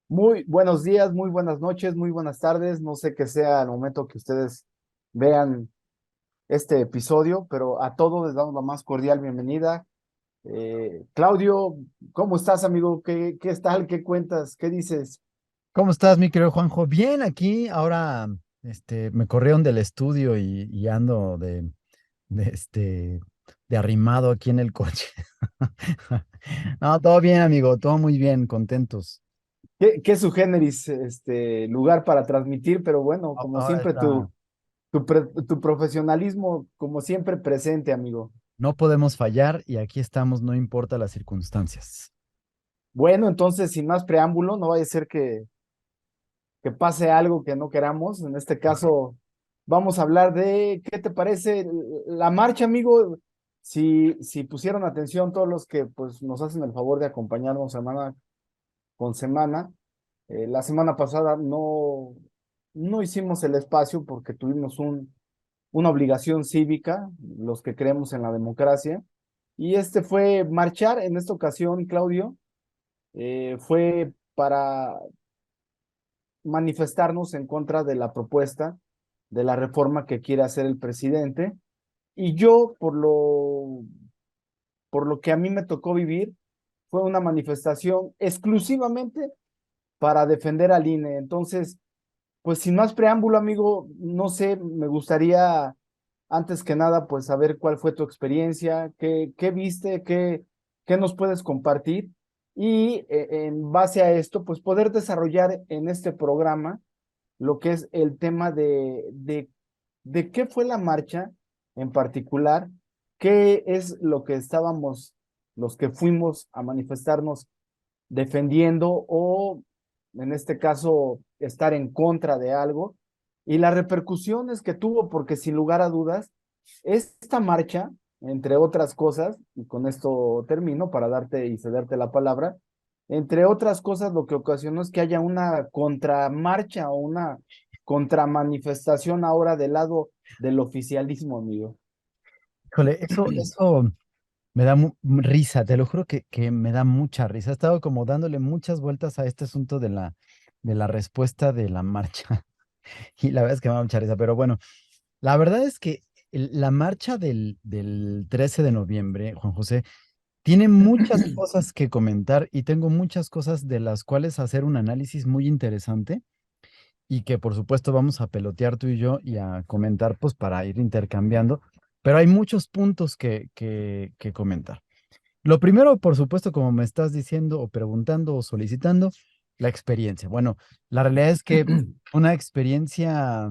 Muy buenos días, muy buenas noches, muy buenas tardes. No sé qué sea el momento que ustedes vean este episodio, pero a todos les damos la más cordial bienvenida. Claudio, ¿cómo estás, amigo? ¿Qué tal? ¿Qué cuentas? ¿Qué dices? ¿Cómo estás, mi querido Juanjo? Bien, aquí ahora me corrieron del estudio y ando de, este, de arrimado aquí en el coche. No, todo bien, amigo, todo muy bien, contentos. ¿Qué es su géneris, lugar para transmitir? Pero bueno, como Ahora siempre, está, tu profesionalismo, como siempre, presente, amigo. no podemos fallar y aquí estamos, no importa las circunstancias. Bueno, entonces, sin más preámbulo, no vaya a ser que pase algo que no queramos. En este caso, vamos a hablar de, ¿qué te parece la marcha, amigo? Si pusieron atención todos los que pues, nos hacen el favor de acompañarnos semana con semana, la semana pasada no hicimos el espacio porque tuvimos una obligación cívica, los que creemos en la democracia, y este fue marchar en esta ocasión, Claudio, fue para manifestarnos en contra de la propuesta de la reforma que quiere hacer el presidente. Y yo, por lo que a mí me tocó vivir, fue una manifestación exclusivamente para defender al INE. Entonces, pues sin más preámbulo, amigo, no sé, me gustaría antes que nada, pues saber cuál fue tu experiencia, qué viste, qué nos puedes compartir y en base a esto, pues poder desarrollar en este programa lo que es el tema de qué fue la marcha en particular, qué es lo que estábamos, los que fuimos a manifestarnos defendiendo o, en este caso, estar en contra de algo y las repercusiones que tuvo, porque sin lugar a dudas, esta marcha, entre otras cosas, y con esto termino para darte y cederte la palabra, entre otras cosas, lo que ocasionó es que haya una contramarcha o una contramanifestación ahora del lado del oficialismo, amigo. Híjole, eso me da risa, te lo juro que me da mucha risa. He estado como dándole muchas vueltas a este asunto de la respuesta de la marcha y la verdad es que me da mucha risa, pero bueno. La verdad es que la marcha del 13 de noviembre, Juan José, tiene muchas cosas que comentar y tengo muchas cosas de las cuales hacer un análisis muy interesante y que por supuesto vamos a pelotear tú y yo y a comentar pues para ir intercambiando, pero hay muchos puntos que comentar. Lo primero, por supuesto, como me estás diciendo o preguntando o solicitando, la experiencia. Bueno, la realidad es que una experiencia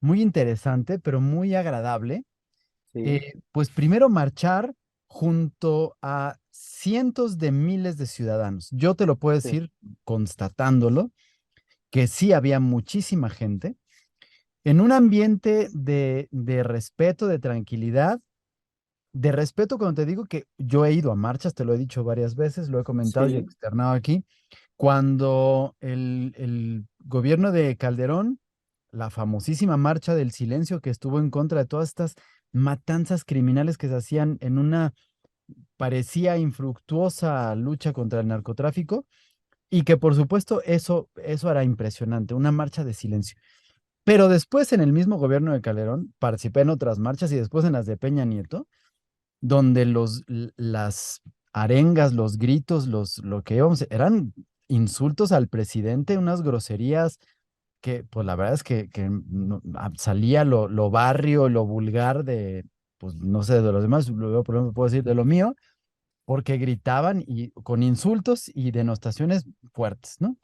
muy interesante, pero muy agradable. Sí, Pues primero marchar junto a cientos de miles de ciudadanos. Yo te lo puedo sí, decir constatándolo, que sí había muchísima gente en un ambiente de respeto, de tranquilidad. De respeto, cuando te digo que yo he ido a marchas, te lo he dicho varias veces, lo he comentado y sí, externado aquí, cuando el gobierno de Calderón, la famosísima marcha del silencio que estuvo en contra de todas estas matanzas criminales que se hacían en una parecía infructuosa lucha contra el narcotráfico, y que por supuesto eso era impresionante, una marcha de silencio. Pero después en el mismo gobierno de Calderón participé en otras marchas y después en las de Peña Nieto donde las arengas, los gritos, lo que íbamos, eran insultos al presidente, unas groserías que, pues la verdad es que salía lo barrio, lo vulgar de, pues no sé, de los demás, luego por ejemplo puedo decir de lo mío, porque gritaban y con insultos y denostaciones fuertes, ¿no?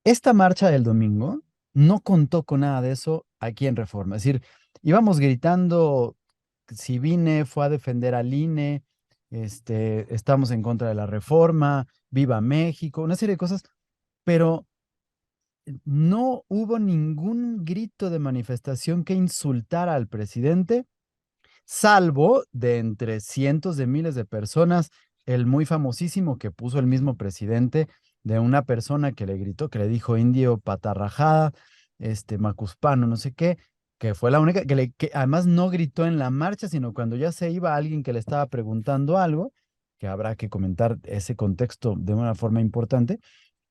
Esta marcha del domingo no contó con nada de eso aquí en Reforma. Es decir, íbamos gritando, si vine, fue a defender al INE, estamos en contra de la reforma, viva México, una serie de cosas, pero no hubo ningún grito de manifestación que insultara al presidente, salvo de entre cientos de miles de personas, el muy famosísimo que puso el mismo presidente de una persona que le gritó, que le dijo indio patarrajada, macuspano, no sé qué, que fue la única, que además no gritó en la marcha, sino cuando ya se iba alguien que le estaba preguntando algo, que habrá que comentar ese contexto de una forma importante,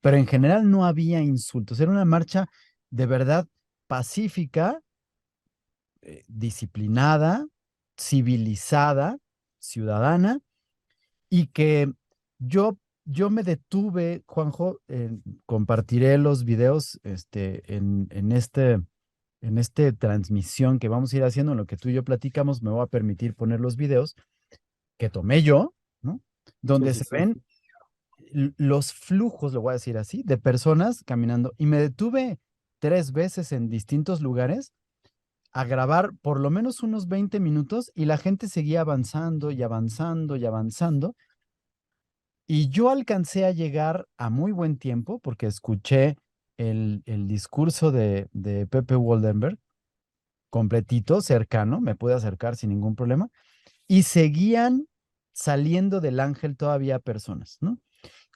pero en general no había insultos. Era una marcha de verdad pacífica, disciplinada, civilizada, ciudadana, y que yo, yo me detuve, Juanjo, compartiré los videos en este transmisión que vamos a ir haciendo, en lo que tú y yo platicamos, me voy a permitir poner los videos que tomé yo, ¿no? Sí, Donde sí, se sí. ven los flujos, lo voy a decir así, de personas caminando. Y me detuve 3 veces en distintos lugares a grabar por lo menos unos 20 minutos y la gente seguía avanzando y avanzando y avanzando. Y yo alcancé a llegar a muy buen tiempo porque escuché el discurso de Pepe Woldenberg completito, cercano, me pude acercar sin ningún problema, y seguían saliendo del Ángel todavía personas, ¿no?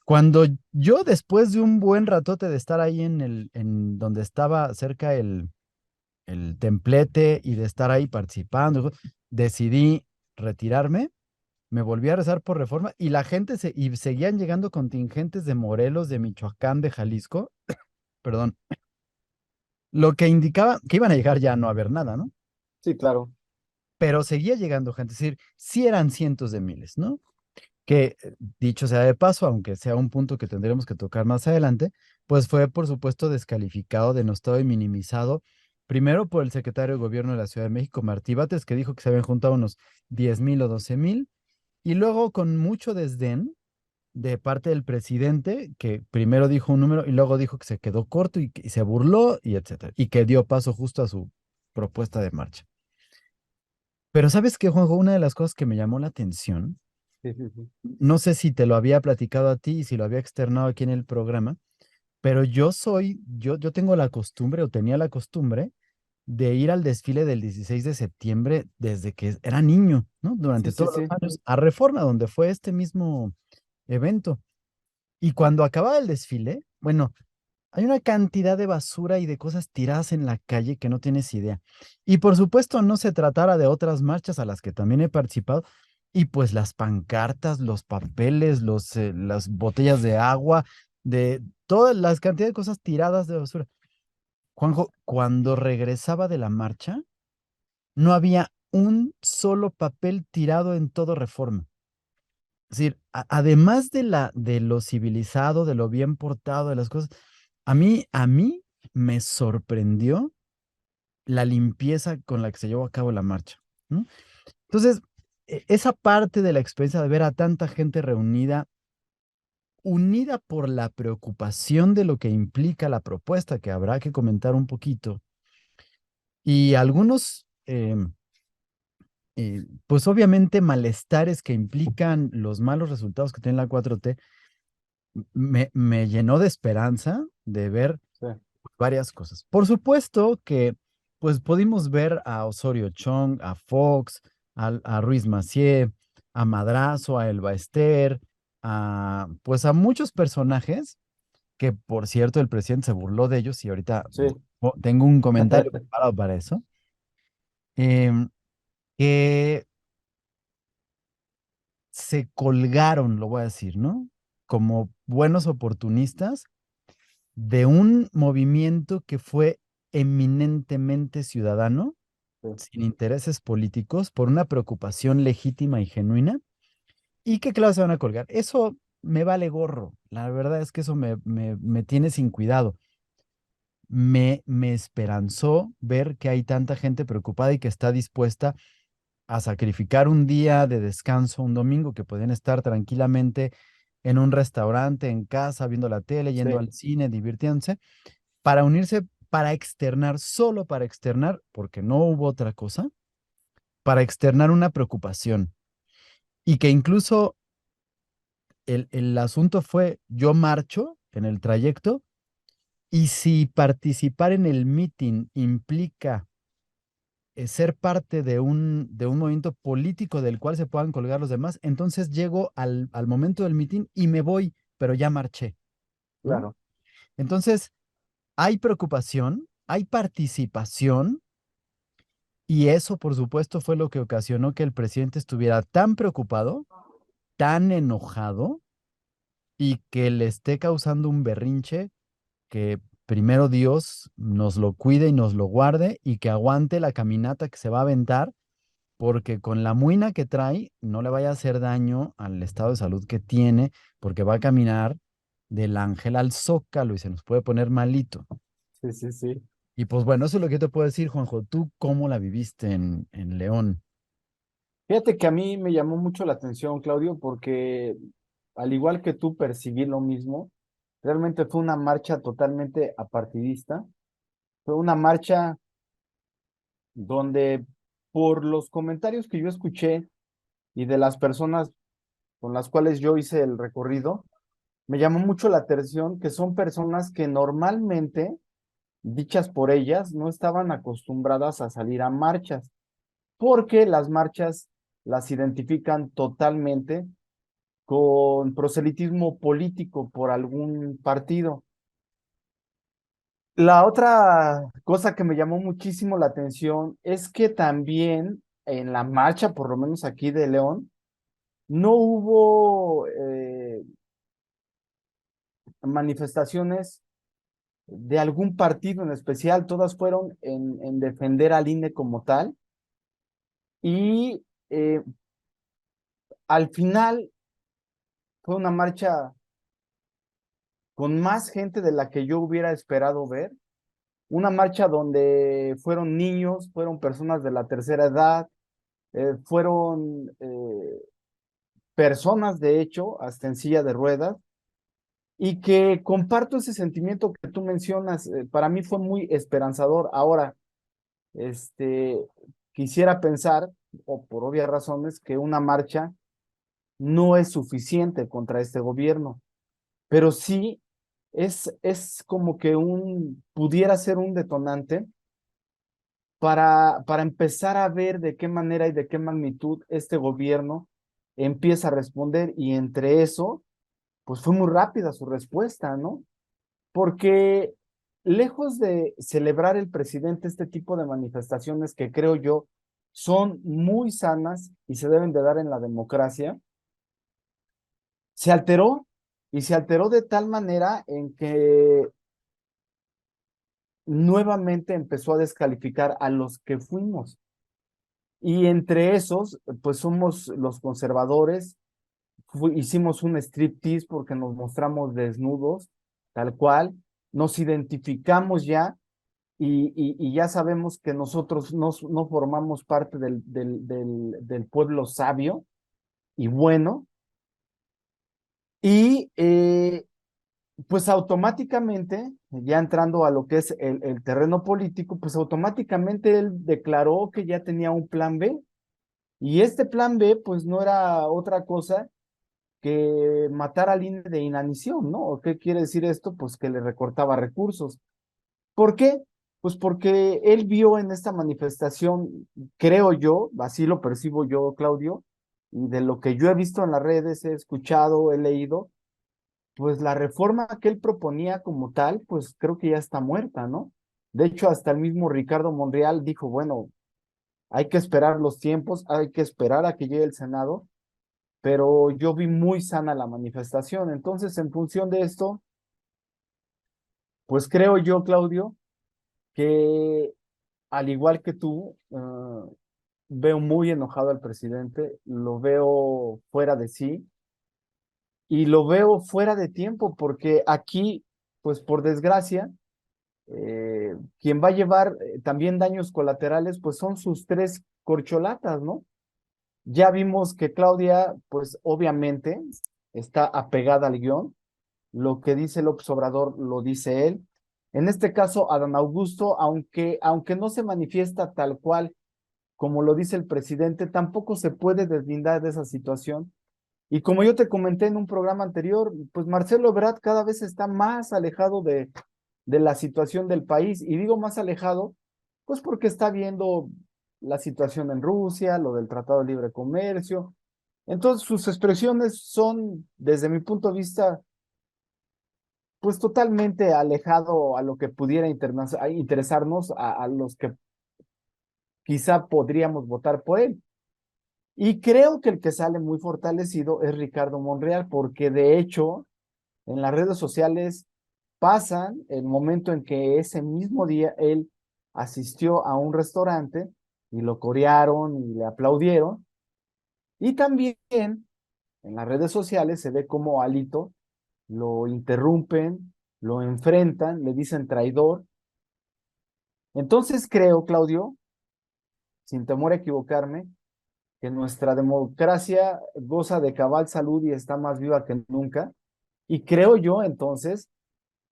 Cuando yo, después de un buen ratote de estar ahí en donde estaba cerca el templete y de estar ahí participando, decidí retirarme, me volví a rezar por Reforma y la gente y seguían llegando contingentes de Morelos, de Michoacán, de Jalisco, perdón, lo que indicaba que iban a llegar ya a no haber nada, ¿no? Sí, claro. Pero seguía llegando gente, es decir, sí eran cientos de miles, ¿no? Que dicho sea de paso, aunque sea un punto que tendremos que tocar más adelante, pues fue por supuesto descalificado, denostado y minimizado, primero por el secretario de Gobierno de la Ciudad de México, Martí Bates, que dijo que se habían juntado unos 10,000 o 12,000, y luego con mucho desdén de parte del presidente, que primero dijo un número y luego dijo que se quedó corto y se burló y etcétera, y que dio paso justo a su propuesta de marcha. Pero ¿sabes qué, Juanjo? Una de las cosas que me llamó la atención, Sí, sí, sí. no sé si te lo había platicado a ti y si lo había externado aquí en el programa, pero yo tengo la costumbre o tenía la costumbre de ir al desfile del 16 de septiembre desde que era niño, ¿no? Sí, Durante sí, todos los sí. años, a Reforma, donde fue este mismo evento. Y cuando acababa el desfile, bueno, hay una cantidad de basura y de cosas tiradas en la calle que no tienes idea. Y por supuesto, no se tratara de otras marchas a las que también he participado. Y pues las pancartas, los papeles, las botellas de agua, de todas las cantidades de cosas tiradas de basura. Juanjo, cuando regresaba de la marcha, no había un solo papel tirado en todo Reforma. Es decir, además de lo civilizado, de lo bien portado, de las cosas, a mí me sorprendió la limpieza con la que se llevó a cabo la marcha, ¿no? Entonces, esa parte de la experiencia de ver a tanta gente reunida, unida por la preocupación de lo que implica la propuesta, que habrá que comentar un poquito, y algunos, pues obviamente malestares que implican los malos resultados que tiene la 4T, me llenó de esperanza de ver Sí, varias cosas. Por supuesto que pues pudimos ver a Osorio Chong, a Fox, a Ruiz Massieu, a Madrazo, a Elba Ester, pues a muchos personajes que por cierto el presidente se burló de ellos y ahorita sí. tengo un comentario preparado para eso, em, que se colgaron, lo voy a decir, ¿no? Como buenos oportunistas de un movimiento que fue eminentemente ciudadano, Sí, sin intereses políticos, por una preocupación legítima y genuina, y que claro se van a colgar. Eso me vale gorro. La verdad es que eso me tiene sin cuidado. Me esperanzó ver que hay tanta gente preocupada y que está dispuesta a sacrificar un día de descanso, un domingo, que pueden estar tranquilamente en un restaurante, en casa, viendo la tele, yendo sí, al cine, divirtiéndose para unirse, para externar, solo para externar, porque no hubo otra cosa, para externar una preocupación. Y que incluso el asunto fue, yo marcho en el trayecto y si participar en el meeting implica ser parte de un movimiento político del cual se puedan colgar los demás, entonces llego al momento del meeting y me voy, pero ya marché, ¿no? claro. Entonces, hay preocupación, hay participación. Y eso, por supuesto, fue lo que ocasionó que el presidente estuviera tan preocupado, tan enojado, y que le esté causando un berrinche, que primero Dios nos lo cuide y nos lo guarde y que aguante la caminata que se va a aventar, porque con la muina que trae no le vaya a hacer daño al estado de salud que tiene, porque va a caminar del Ángel al Zócalo y se nos puede poner malito. Sí, sí, sí. Y pues bueno, eso es lo que yo te puedo decir, Juanjo. ¿Tú cómo la viviste en León? Fíjate que a mí me llamó mucho la atención, Claudio, porque al igual que tú percibí lo mismo. Realmente fue una marcha totalmente apartidista. Fue una marcha donde por los comentarios que yo escuché y de las personas con las cuales yo hice el recorrido, me llamó mucho la atención que son personas que normalmente, dichas por ellas, no estaban acostumbradas a salir a marchas, porque las marchas las identifican totalmente con proselitismo político por algún partido. La otra cosa que me llamó muchísimo la atención es que también en la marcha, por lo menos aquí de León, no hubo manifestaciones de algún partido en especial, todas fueron en defender al INE como tal. Y al final fue una marcha con más gente de la que yo hubiera esperado ver, una marcha donde fueron niños, fueron personas de la tercera edad, fueron personas, de hecho, hasta en silla de ruedas, y que comparto ese sentimiento que tú mencionas. Para mí fue muy esperanzador. Ahora, este, quisiera pensar, o por obvias razones, que una marcha no es suficiente contra este gobierno, pero sí es como que pudiera ser un detonante para empezar a ver de qué manera y de qué magnitud este gobierno empieza a responder, y entre eso pues fue muy rápida su respuesta, ¿no? Porque lejos de celebrar el presidente este tipo de manifestaciones que creo yo son muy sanas y se deben de dar en la democracia, se alteró, y se alteró de tal manera en que nuevamente empezó a descalificar a los que fuimos. Y entre esos, pues somos los conservadores. Hicimos un striptease porque nos mostramos desnudos, tal cual, nos identificamos ya, y ya sabemos que nosotros no formamos parte del pueblo sabio y bueno, y pues automáticamente, ya entrando a lo que es el terreno político, pues automáticamente él declaró que ya tenía un plan B, y este plan B pues no era otra cosa que matar al INE de inanición, ¿no? ¿O qué quiere decir esto? Pues que le recortaba recursos. ¿Por qué? Pues porque él vio en esta manifestación, creo yo, así lo percibo yo, Claudio, y de lo que yo he visto en las redes, he escuchado, he leído, pues la reforma que él proponía como tal, pues creo que ya está muerta, ¿no? De hecho, hasta el mismo Ricardo Monreal dijo, bueno, hay que esperar los tiempos, hay que esperar a que llegue el Senado, pero yo vi muy sana la manifestación. Entonces, en función de esto, pues creo yo, Claudio, que al igual que tú, veo muy enojado al presidente, lo veo fuera de sí y lo veo fuera de tiempo, porque aquí, pues por desgracia, quien va a llevar también daños colaterales, pues son sus tres corcholatas, ¿no? Ya vimos que Claudia, pues obviamente está apegada al guión. Lo que dice López Obrador lo dice él. En este caso, Adán Augusto, aunque no se manifiesta tal cual como lo dice el presidente, tampoco se puede deslindar de esa situación. Y como yo te comenté en un programa anterior, pues Marcelo Ebrard cada vez está más alejado de la situación del país. Y digo más alejado, pues porque está viendo la situación en Rusia, lo del Tratado de Libre Comercio. Entonces sus expresiones son, desde mi punto de vista, pues totalmente alejado a lo que pudiera interesarnos a los que quizá podríamos votar por él. Y creo que el que sale muy fortalecido es Ricardo Monreal, porque de hecho en las redes sociales pasan el momento en que ese mismo día él asistió a un restaurante y lo corearon y le aplaudieron. Y también en las redes sociales se ve como Alito lo interrumpen, lo enfrentan, le dicen traidor. Entonces creo, Claudio, sin temor a equivocarme, que nuestra democracia goza de cabal salud y está más viva que nunca. Y creo yo entonces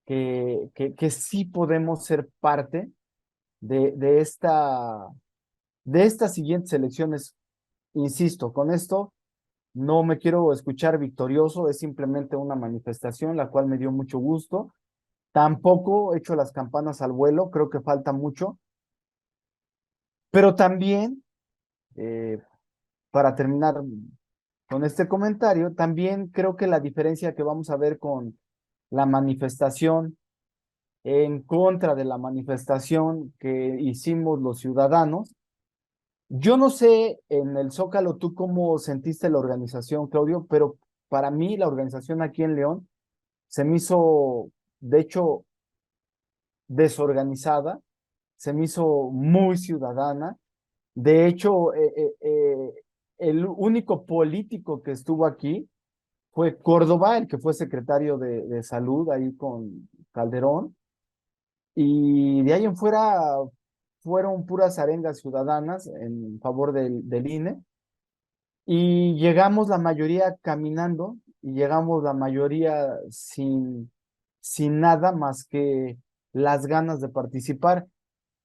que sí podemos ser parte de estas siguientes elecciones. Insisto, con esto no me quiero escuchar victorioso, es simplemente una manifestación, la cual me dio mucho gusto. Tampoco he hecho las campanas al vuelo, creo que falta mucho, pero también, eh, para terminar con este comentario, también creo que la diferencia que vamos a ver con la manifestación en contra de la manifestación que hicimos los ciudadanos. Yo no sé en el Zócalo tú cómo sentiste la organización, Claudio, pero para mí la organización aquí en León se me hizo, de hecho, desorganizada, se me hizo muy ciudadana. De hecho, el único político que estuvo aquí fue Córdoba, el que fue secretario de salud ahí con Calderón. Y de ahí en fuera fueron puras arengas ciudadanas en favor del INE. Y llegamos la mayoría caminando y llegamos la mayoría sin nada más que las ganas de participar.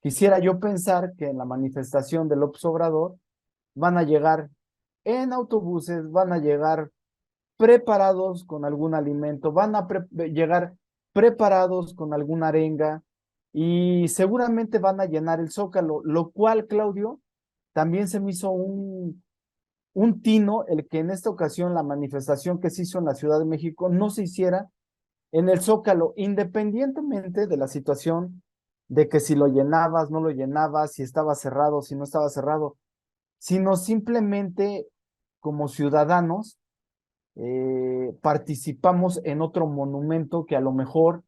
Quisiera yo pensar que en la manifestación del López Obrador van a llegar en autobuses, van a llegar preparados con algún alimento, van a llegar preparados con alguna arenga y seguramente van a llenar el Zócalo, lo cual, Claudio, también se me hizo un tino el que en esta ocasión la manifestación que se hizo en la Ciudad de México no se hiciera en el Zócalo, independientemente de la situación de que si lo llenabas, no lo llenabas, si estaba cerrado, si no estaba cerrado, sino simplemente como ciudadanos participamos en otro monumento que a lo mejor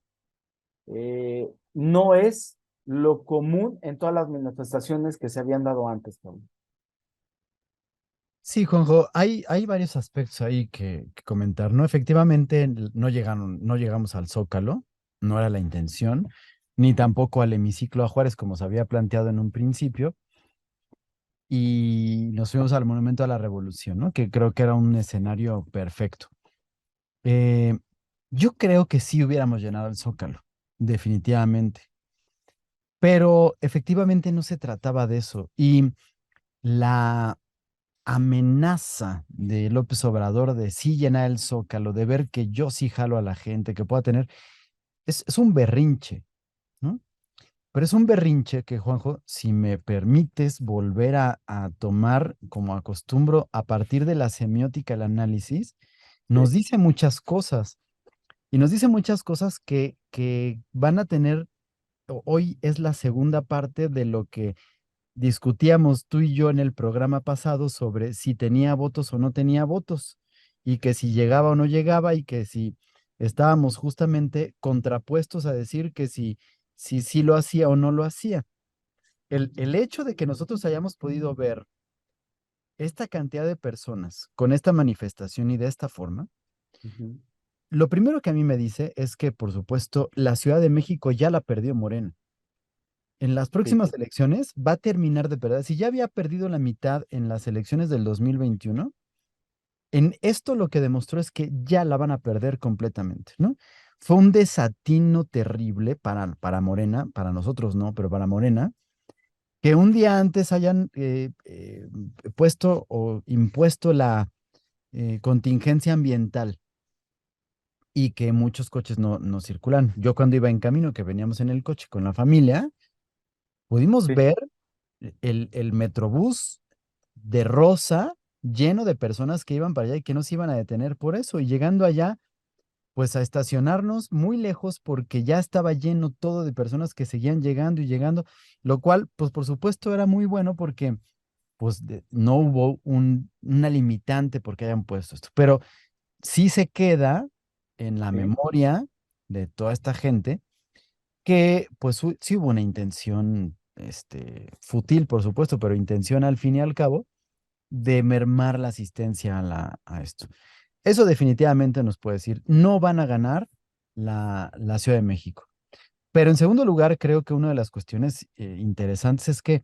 no es lo común en todas las manifestaciones que se habían dado antes, Pablo. Sí, Juanjo, hay varios aspectos ahí que comentar, ¿no? Efectivamente, no llegamos al Zócalo, no era la intención, ni tampoco al hemiciclo a Juárez, como se había planteado en un principio, y nos fuimos al Monumento a la Revolución, ¿no? Que creo que era un escenario perfecto. Eh, yo creo que sí hubiéramos llenado el Zócalo, definitivamente, pero efectivamente no se trataba de eso. Y la amenaza de López Obrador de sí llenar el Zócalo, de ver que yo sí jalo a la gente, que pueda tener, es un berrinche, ¿no? Pero es un berrinche que, Juanjo, si me permites volver a tomar como acostumbro a partir de la semiótica, el análisis, nos Sí. dice muchas cosas y nos dice muchas cosas que van a tener, hoy es la segunda parte de lo que discutíamos tú y yo en el programa pasado sobre si tenía votos o no tenía votos, y que si llegaba o no llegaba, y que si estábamos justamente contrapuestos a decir que si sí lo hacía o no lo hacía. El hecho de que nosotros hayamos podido ver esta cantidad de personas con esta manifestación y de esta forma, Ujú. lo primero que a mí me dice es que, por supuesto, la Ciudad de México ya la perdió Morena. En las Sí. próximas elecciones va a terminar de perder. Si ya había perdido la mitad en las elecciones del 2021, en esto lo que demostró es que ya la van a perder completamente, ¿no? Fue un desatino terrible para Morena, para nosotros no, pero para Morena, que un día antes hayan puesto o impuesto la contingencia ambiental y que muchos coches no circulan. Yo cuando iba en camino, que veníamos en el coche con la familia, pudimos Sí. ver el Metrobús de rosa lleno de personas que iban para allá y que no se iban a detener por eso. Y llegando allá, pues a estacionarnos muy lejos porque ya estaba lleno todo de personas que seguían llegando y llegando, lo cual, pues por supuesto era muy bueno porque pues no hubo una limitante porque hayan puesto esto. Pero sí se queda en la Sí, memoria de toda esta gente que pues sí hubo una intención, fútil, por supuesto, pero intención al fin y al cabo de mermar la asistencia a esto. Eso definitivamente nos puede decir, no van a ganar la Ciudad de México. Pero en segundo lugar, creo que una de las cuestiones interesantes es que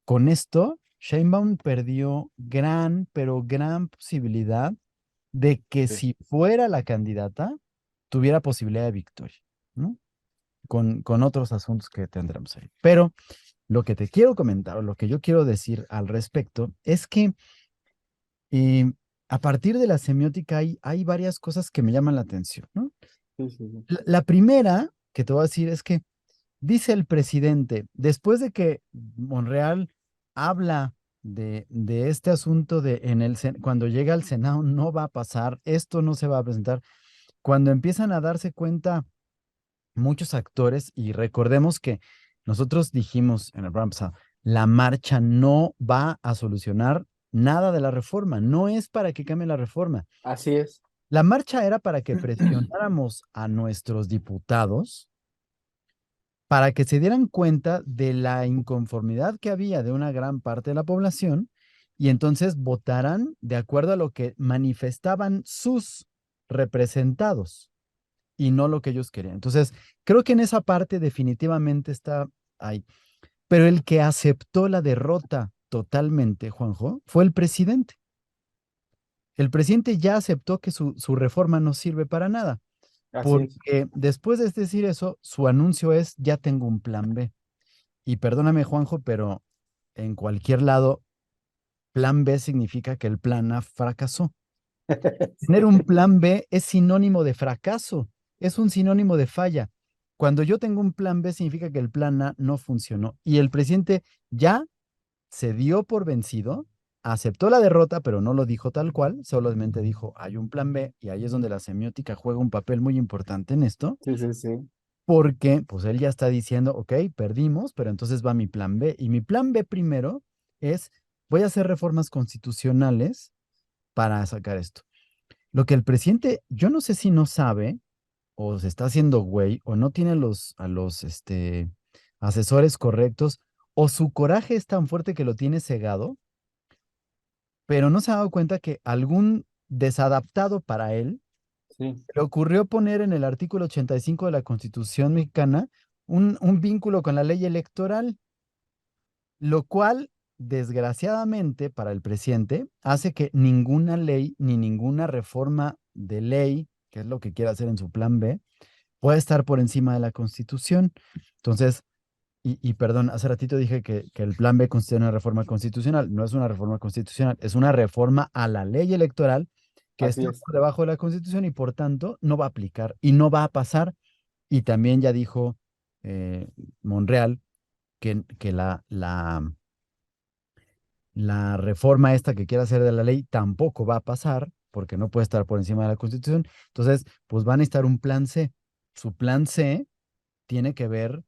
con esto, Sheinbaum perdió gran, pero gran posibilidad de que sí, si fuera la candidata, tuviera posibilidad de victoria, ¿no? Con otros asuntos que tendremos ahí. Pero lo que te quiero comentar, o lo que yo quiero decir al respecto, es que eh, a partir de la semiótica hay varias cosas que me llaman la atención, ¿no? sí, sí, sí. La primera que te voy a decir es que dice el presidente, después de que Monreal habla de este asunto de cuando llega al Senado no va a pasar, esto no se va a presentar, cuando empiezan a darse cuenta muchos actores, y recordemos que nosotros dijimos en el programa pasado, la marcha no va a solucionar nada de la reforma, no es para que cambie la reforma. Así es. La marcha era para que presionáramos a nuestros diputados para que se dieran cuenta de la inconformidad que había de una gran parte de la población y entonces votaran de acuerdo a lo que manifestaban sus representados y no lo que ellos querían. Entonces, creo que en esa parte definitivamente está ahí. Pero el que aceptó la derrota totalmente, Juanjo, fue el presidente. El presidente ya aceptó que su reforma no sirve para nada, Así es. porque después de decir eso, su anuncio es, ya tengo un plan B. Y perdóname, Juanjo, pero en cualquier lado, plan B significa que el plan A fracasó. Tener un plan B es sinónimo de fracaso, es un sinónimo de falla. Cuando yo tengo un plan B significa que el plan A no funcionó y el presidente ya se dio por vencido, aceptó la derrota, pero no lo dijo tal cual, solamente dijo hay un plan B y ahí es donde la semiótica juega un papel muy importante en esto, Sí, sí, sí. porque pues él ya está diciendo, ok, perdimos, pero entonces va mi plan B y mi plan B primero es voy a hacer reformas constitucionales para sacar esto. Lo que el presidente, yo no sé si no sabe, o se está haciendo güey, o no tiene a los asesores correctos, o su coraje es tan fuerte que lo tiene cegado, pero no se ha dado cuenta que algún desadaptado para él Sí, le ocurrió poner en el artículo 85 de la Constitución mexicana un vínculo con la ley electoral, lo cual, desgraciadamente para el presidente, hace que ninguna ley ni ninguna reforma de ley, que es lo que quiere hacer en su plan B, pueda estar por encima de la Constitución. Entonces, perdón, hace ratito dije que el plan B constituye una reforma constitucional. No es una reforma constitucional, es una reforma a la ley electoral que así está es. por debajo de la Constitución y por tanto no va a aplicar y no va a pasar. Y también ya dijo eh, Monreal que la reforma esta que quiere hacer de la ley tampoco va a pasar porque no puede estar por encima de la Constitución. Entonces, pues van a necesitar un plan C. Su plan C tiene que ver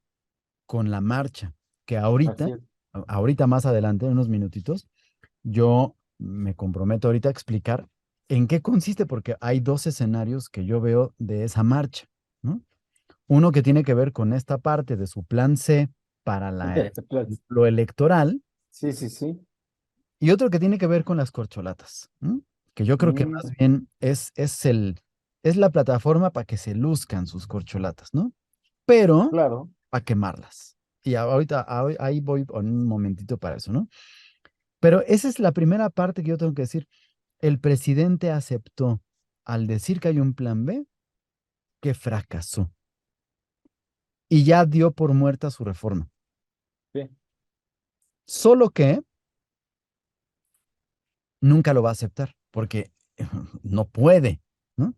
con la marcha, que Así ahorita, es. ahorita más adelante, en unos minutitos, yo me comprometo ahorita a explicar en qué consiste, porque hay dos escenarios que yo veo de esa marcha, ¿no? Uno que tiene que ver con esta parte de su plan C para lo electoral Sí, sí, sí. y otro que tiene que ver con las corcholatas, ¿no? Que yo creo que Mm, más bien es la plataforma para que se luzcan sus corcholatas, ¿no? Pero claro. para quemarlas. Y ahorita, ahí voy en un momentito para eso, ¿no? Pero esa es la primera parte que yo tengo que decir. El presidente aceptó, al decir que hay un plan B, que fracasó y ya dio por muerta su reforma. Sí. Solo que nunca lo va a aceptar porque no puede, ¿no?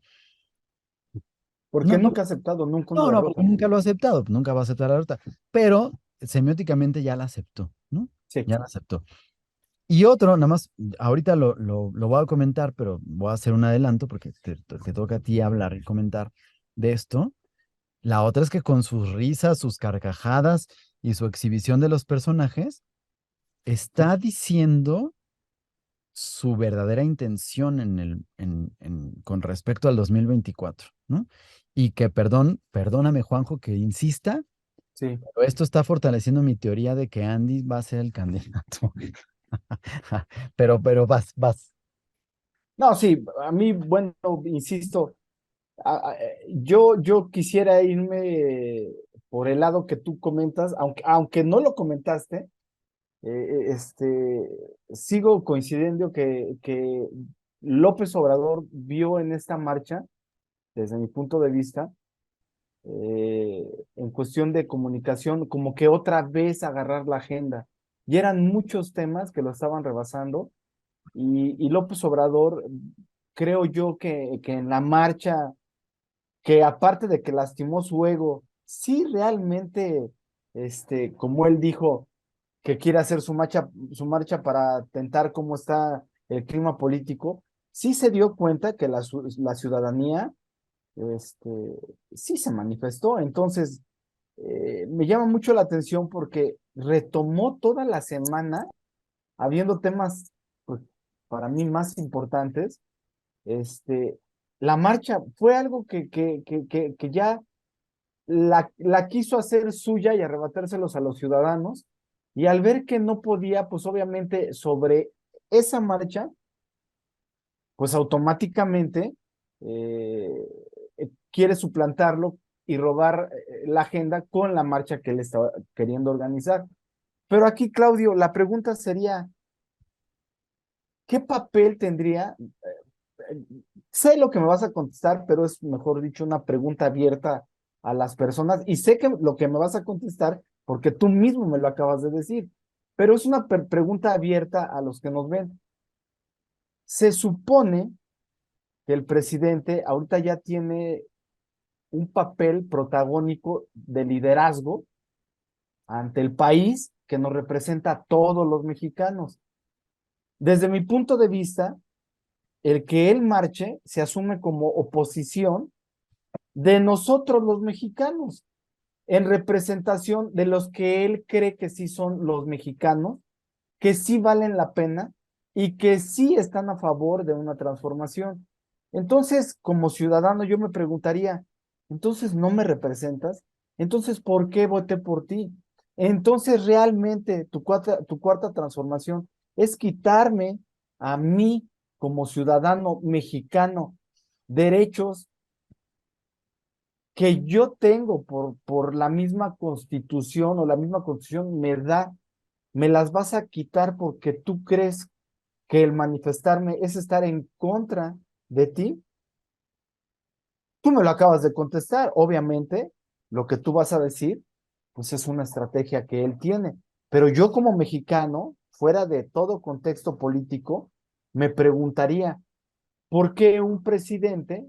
Porque No, nunca ha aceptado nunca una no, porque derrota. nunca lo ha aceptado, nunca va a aceptar la derrota, pero semióticamente ya la aceptó, ¿no? Sí. Ya la aceptó. Y otro, nada más, ahorita lo voy a comentar, pero voy a hacer un adelanto porque te toca a ti hablar y comentar de esto. La otra es que con sus risas, sus carcajadas y su exhibición de los personajes, está diciendo su verdadera intención con respecto al 2024, ¿no? Y que, perdóname, Juanjo, que insista, Sí. pero esto está fortaleciendo mi teoría de que Andy va a ser el candidato. Pero vas. No, sí, a mí, bueno, insisto, yo quisiera irme por el lado que tú comentas, aunque no lo comentaste, sigo coincidiendo que López Obrador vio en esta marcha, desde mi punto de vista, en cuestión de comunicación, como que otra vez agarrar la agenda. Y eran muchos temas que lo estaban rebasando y López Obrador, creo yo que en la marcha, que aparte de que lastimó su ego, sí realmente, como él dijo, que quiere hacer su marcha para tentar cómo está el clima político, sí se dio cuenta que la ciudadanía, este, sí se manifestó. Entonces, me llama mucho la atención porque retomó toda la semana, habiendo temas, pues, para mí más importantes. este, la marcha fue algo que ya la quiso hacer suya y arrebatárselos a los ciudadanos, y al ver que no podía, pues obviamente sobre esa marcha, pues automáticamente eh, quiere suplantarlo y robar la agenda con la marcha que él estaba queriendo organizar. Pero aquí, Claudio, la pregunta sería, ¿qué papel tendría? Sé lo que me vas a contestar, pero es, mejor dicho, una pregunta abierta a las personas, y sé que lo que me vas a contestar porque tú mismo me lo acabas de decir, pero es una pregunta abierta a los que nos ven. Se supone que el presidente ahorita ya tiene un papel protagónico de liderazgo ante el país que nos representa a todos los mexicanos. Desde mi punto de vista, el que él marche se asume como oposición de nosotros los mexicanos, en representación de los que él cree que sí son los mexicanos, que sí valen la pena y que sí están a favor de una transformación. Entonces, como ciudadano, yo me preguntaría, entonces no me representas, entonces ¿por qué voté por ti? Entonces realmente tu cuarta transformación es quitarme a mí como ciudadano mexicano derechos que yo tengo por la misma constitución, o la misma constitución me da, me las vas a quitar porque tú crees que el manifestarme es estar en contra de ti. Tú me lo acabas de contestar. Obviamente, lo que tú vas a decir, pues es una estrategia que él tiene. Pero yo como mexicano, fuera de todo contexto político, me preguntaría, ¿por qué un presidente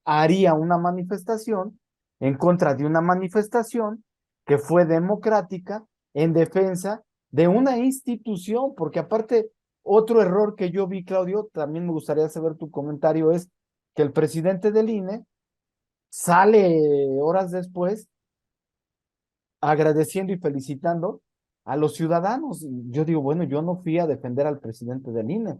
haría una manifestación en contra de una manifestación que fue democrática en defensa de una institución? Porque aparte, otro error que yo vi, Claudio, también me gustaría saber tu comentario, es que el presidente del INE sale horas después agradeciendo y felicitando a los ciudadanos. Yo digo, bueno, yo no fui a defender al presidente del INE,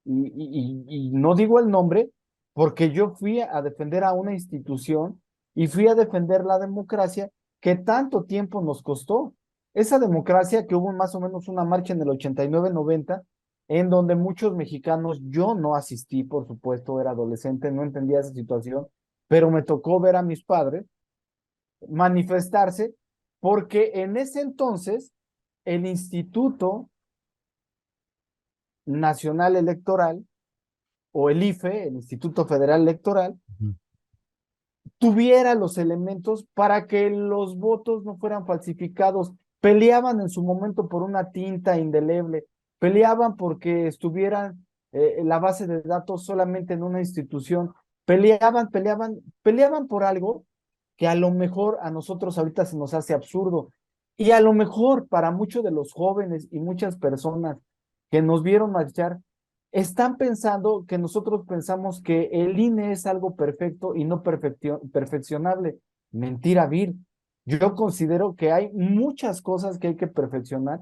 y no digo el nombre porque yo fui a defender a una institución y fui a defender la democracia que tanto tiempo nos costó. Esa democracia que hubo más o menos una marcha en el 89-90, en donde muchos mexicanos, yo no asistí, por supuesto, era adolescente, no entendía esa situación, pero me tocó ver a mis padres manifestarse porque en ese entonces el Instituto Nacional Electoral, o el IFE, el Instituto Federal Electoral, Ujú. tuviera los elementos para que los votos no fueran falsificados. Peleaban en su momento por una tinta indeleble, peleaban porque estuvieran la base de datos solamente en una institución, peleaban por algo que a lo mejor a nosotros ahorita se nos hace absurdo, y a lo mejor para muchos de los jóvenes y muchas personas que nos vieron marchar están pensando que nosotros pensamos que el INE es algo perfecto y no perfeccionable. Mentira, vil. Yo considero que hay muchas cosas que hay que perfeccionar,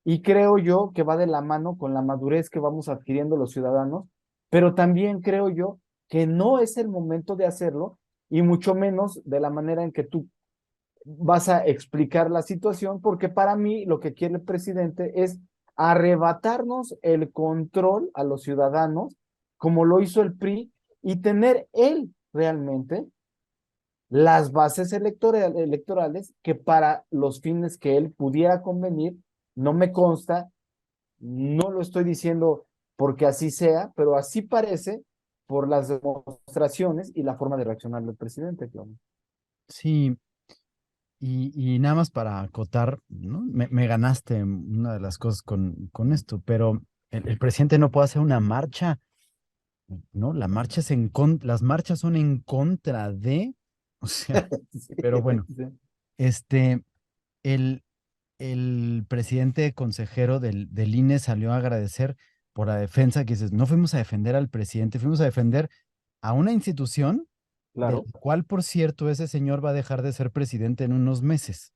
Y creo yo que va de la mano con la madurez que vamos adquiriendo los ciudadanos, pero también creo yo que no es el momento de hacerlo y mucho menos de la manera en que tú vas a explicar la situación, porque para mí lo que quiere el presidente es arrebatarnos el control a los ciudadanos, como lo hizo el PRI, y tener él realmente las bases electorales que para los fines que él pudiera convenir, no me consta, no lo estoy diciendo porque así sea, pero así parece por las demostraciones y la forma de reaccionar del presidente, claro. Sí, y nada más para acotar, ¿no? Me ganaste una de las cosas con esto, pero el presidente no puede hacer una marcha, ¿no? La marcha es las marchas son en contra de, o sea, Sí, pero bueno, sí, este, el, el presidente consejero del INE salió a agradecer por la defensa, que dices, no fuimos a defender al presidente, fuimos a defender a una institución de claro, la cual, por cierto, ese señor va a dejar de ser presidente en unos meses,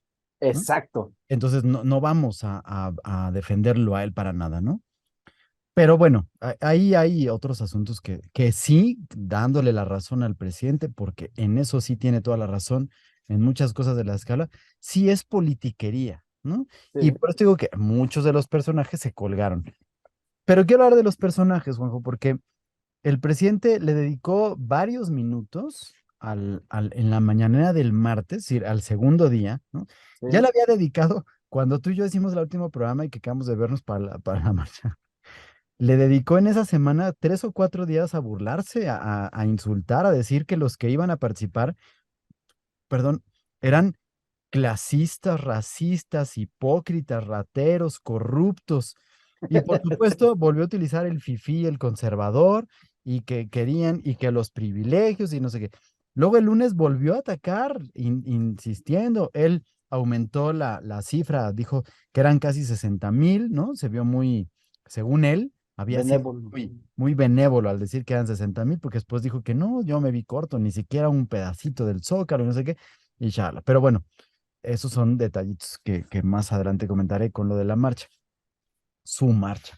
¿no? exacto. Entonces, no vamos a defenderlo a él para nada, ¿no? Pero bueno, ahí hay otros asuntos que sí, dándole la razón al presidente, porque en eso sí tiene toda la razón, en muchas cosas de la escala, sí es politiquería, ¿no? Sí, Y por eso digo que muchos de los personajes se colgaron. Pero quiero hablar de los personajes, Juanjo, porque el presidente le dedicó varios minutos en la mañanera del martes, es decir, al segundo día, ¿no? Ya le sí. había dedicado cuando tú y yo hicimos el último programa y que acabamos de vernos para la marcha. Le dedicó en esa semana 3 o 4 días a burlarse, a insultar, a decir que los que iban a participar, perdón, eran clasistas, racistas, hipócritas, rateros, corruptos. Y por supuesto, volvió a utilizar el fifí, el conservador, y que querían, y que los privilegios, y no sé qué. Luego el lunes volvió a atacar, insistiendo. Él aumentó la cifra, dijo que eran casi 60,000, ¿no? Se vio muy, según él, había sido Benévolo. muy benévolo al decir que eran 60,000, porque después dijo que no, yo me vi corto, ni siquiera un pedacito del Zócalo, no sé qué, y charla. Pero bueno, esos son detallitos que más adelante comentaré con lo de la marcha, su marcha.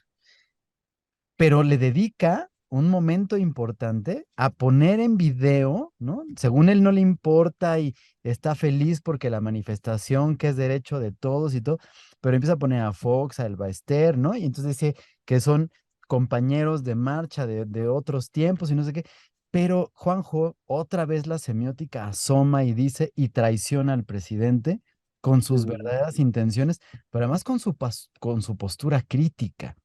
Pero le dedica un momento importante a poner en video, ¿no? Según él no le importa y está feliz porque la manifestación, que es derecho de todos y todo, pero empieza a poner a Fox, a El Baester, ¿no? Y entonces dice que son compañeros de marcha de otros tiempos y no sé qué. Pero Juanjo, otra vez la semiótica asoma y dice y traiciona al presidente con Sí, sus verdaderas intenciones, pero además con su postura crítica.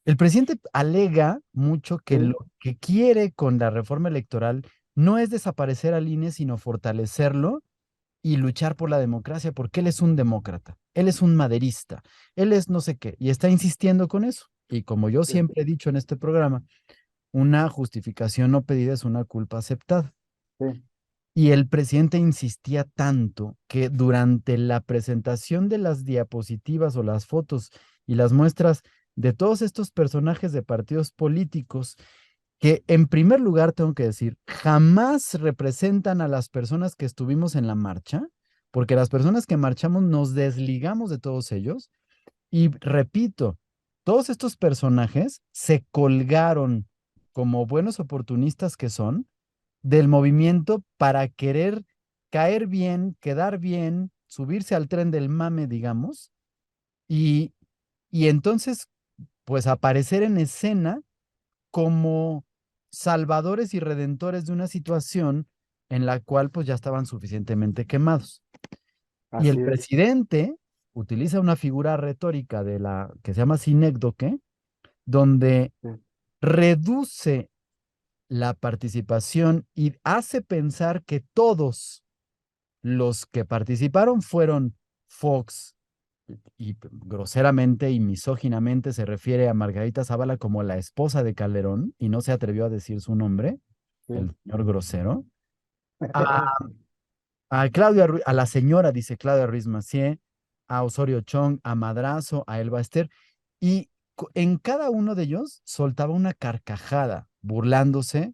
El presidente alega mucho que lo sí, que quiere con la reforma electoral no es desaparecer al INE, sino fortalecerlo y luchar por la democracia, porque él es un demócrata, él es un maderista, él es no sé qué, y está insistiendo con eso. Y como yo sí, siempre he dicho en este programa, una justificación no pedida es una culpa aceptada. sí, Y el presidente insistía tanto que durante la presentación de las diapositivas o las fotos y las muestras de todos estos personajes de partidos políticos, que en primer lugar tengo que decir, jamás representan a las personas que estuvimos en la marcha, porque las personas que marchamos nos desligamos de todos ellos. Y repito, todos estos personajes se colgaron como buenos oportunistas que son del movimiento para querer caer bien, quedar bien, subirse al tren del mame, digamos, y, y entonces, pues aparecer en escena como salvadores y redentores de una situación en la cual pues ya estaban suficientemente quemados. Y el así es. presidente utiliza una figura retórica de la que se llama sinécdoque, donde Sí, reduce la participación y hace pensar que todos los que participaron fueron Fox y groseramente y misóginamente se refiere a Margarita Zavala como la esposa de Calderón y no se atrevió a decir su nombre, sí. el señor grosero, a, a Claudia a la señora, dice Claudia Ruiz Massieu, a Osorio Chong, a Madrazo, a Elba Ester, y en cada uno de ellos soltaba una carcajada burlándose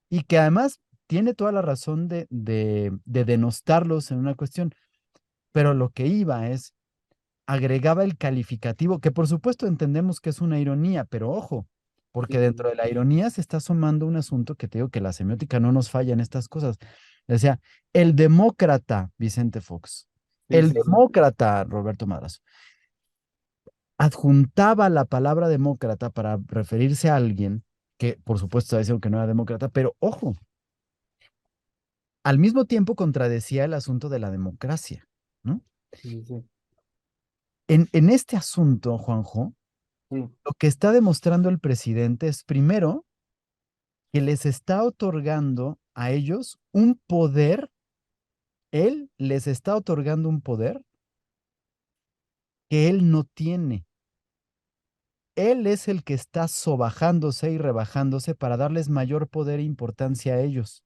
y que además tiene toda la razón de denostarlos en una cuestión, pero lo que iba es agregaba el calificativo, que por supuesto entendemos que es una ironía, pero ojo, porque dentro Sí, de la ironía se está asomando un asunto que te digo que la semiótica no nos falla en estas cosas. Decía, el demócrata Vicente Fox, sí, el sí, sí. demócrata Roberto Madrazo, adjuntaba la palabra demócrata para referirse a alguien que por supuesto estaba diciendo que no era demócrata, pero ojo, al mismo tiempo contradecía el asunto de la democracia, ¿no? Sí, sí, En este asunto, Juanjo, sí. lo que está demostrando el presidente es primero que les está otorgando a ellos un poder, él les está otorgando un poder que él no tiene. Él es el que está sobajándose y rebajándose para darles mayor poder e importancia a ellos.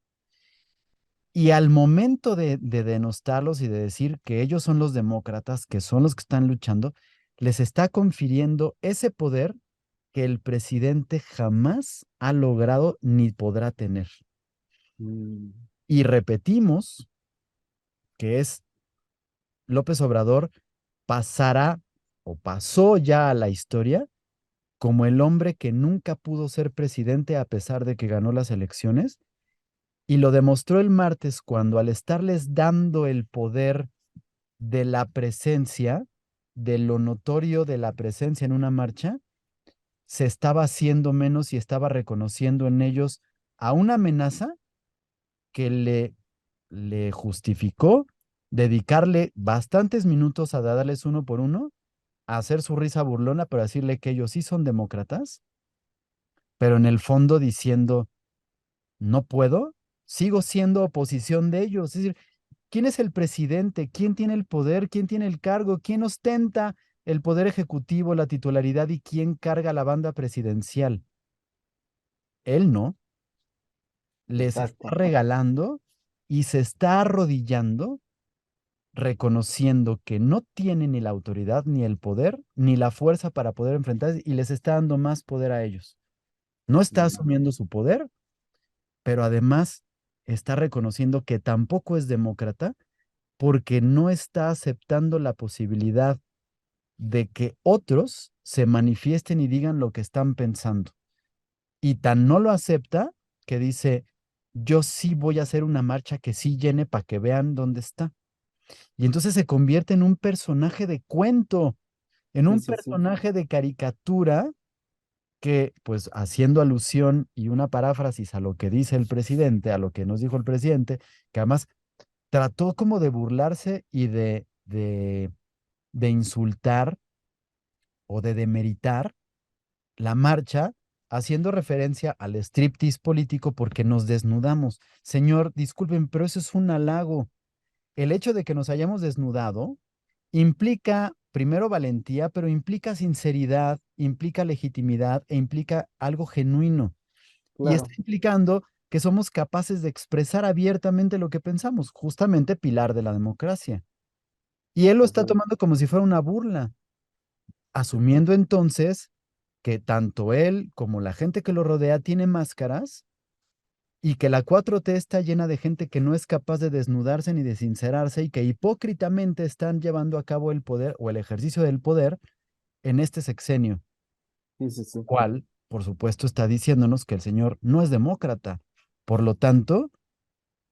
Y al momento de denostarlos y de decir que ellos son los demócratas, que son los que están luchando, les está confiriendo ese poder que el presidente jamás ha logrado ni podrá tener. Mm, Y repetimos que es López Obrador pasará o pasó ya a la historia como el hombre que nunca pudo ser presidente a pesar de que ganó las elecciones. Y lo demostró el martes cuando al estarles dando el poder de la presencia, de lo notorio de la presencia en una marcha, se estaba haciendo menos y estaba reconociendo en ellos a una amenaza que le justificó dedicarle bastantes minutos a darles uno por uno, a hacer su risa burlona, pero decirle que ellos sí son demócratas, pero en el fondo diciendo, no puedo, sigo siendo oposición de ellos. Es decir, ¿quién es el presidente? ¿Quién tiene el poder? ¿Quién tiene el cargo? ¿Quién ostenta el poder ejecutivo, la titularidad y quién carga la banda presidencial? Él no. Les está exacto. regalando y se está arrodillando reconociendo que no tiene ni la autoridad, ni el poder, ni la fuerza para poder enfrentar y les está dando más poder a ellos. No está Mm, asumiendo su poder, pero además está reconociendo que tampoco es demócrata porque no está aceptando la posibilidad de que otros se manifiesten y digan lo que están pensando. Y tan no lo acepta que dice, yo sí voy a hacer una marcha que sí llene para que vean dónde está. Y entonces se convierte en un personaje de cuento, en sí, un sí, sí. personaje de caricatura que, pues haciendo alusión y una paráfrasis a lo que dice el presidente, a lo que nos dijo el presidente, que además trató como de burlarse y de insultar o de demeritar la marcha, haciendo referencia al striptease político porque nos desnudamos. Señor, disculpen, pero eso es un halago. El hecho de que nos hayamos desnudado implica, primero, valentía, pero implica sinceridad, implica legitimidad e implica algo genuino. Y está Claro. implicando que somos capaces de expresar abiertamente lo que pensamos, justamente pilar de la democracia. Y él lo Así está es. tomando como si fuera una burla, asumiendo entonces que tanto él como la gente que lo rodea tiene máscaras y que la 4T está llena de gente que no es capaz de desnudarse ni de sincerarse y que hipócritamente están llevando a cabo el poder o el ejercicio del poder en este sexenio, Sí, sí, sí. cual, por supuesto, está diciéndonos que el señor no es demócrata. Por lo tanto,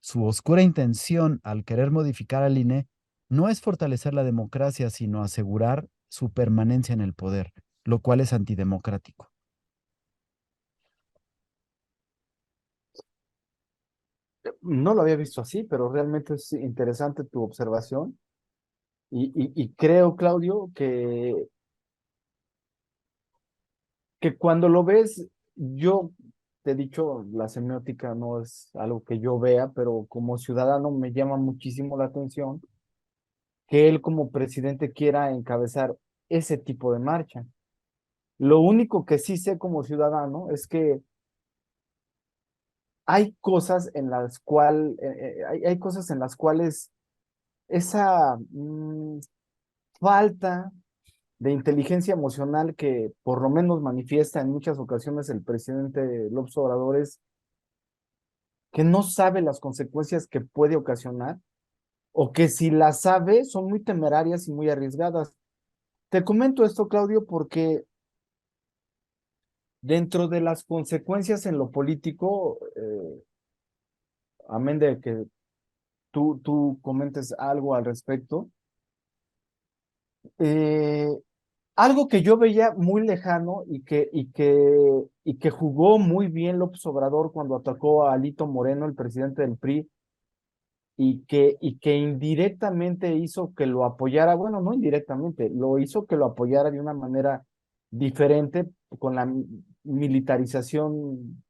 su oscura intención al querer modificar al INE no es fortalecer la democracia, sino asegurar su permanencia en el poder, lo cual es antidemocrático. No lo había visto así, pero realmente es interesante tu observación. Y creo, Claudio, que cuando lo ves, yo te he dicho, la semiótica no es algo que yo vea, pero como ciudadano me llama muchísimo la atención que él como presidente quiera encabezar ese tipo de marcha. Lo único que sí sé como ciudadano es que hay cosas en las cuales, hay cosas en las cuales esa falta de inteligencia emocional que por lo menos manifiesta en muchas ocasiones el presidente López Obrador es que no sabe las consecuencias que puede ocasionar o que si las sabe son muy temerarias y muy arriesgadas. Te comento esto, Claudio, porque dentro de las consecuencias en lo político, amén de que tú comentes algo al respecto, eh, algo que yo veía muy lejano y que jugó muy bien López Obrador cuando atacó a Alito Moreno, el presidente del PRI, y que indirectamente hizo que lo apoyara, bueno, no indirectamente, lo hizo que lo apoyara de una manera diferente con la militarización,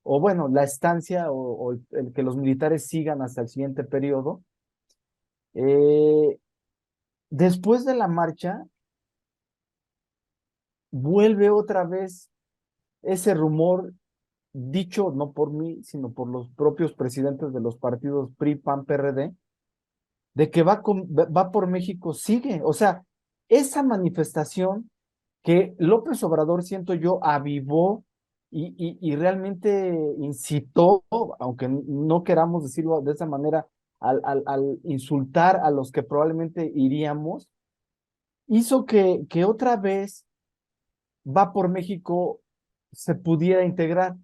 o bueno, la estancia o el que los militares sigan hasta el siguiente periodo. Eh, Después de la marcha, vuelve otra vez ese rumor dicho no por mí, sino por los propios presidentes de los partidos PRI, PAN, PRD, de que va por México, sigue. O sea, esa manifestación que López Obrador, siento yo, avivó y realmente incitó, aunque no queramos decirlo de esa manera, al insultar a los que probablemente iríamos, hizo que otra vez va por México se pudiera integrar.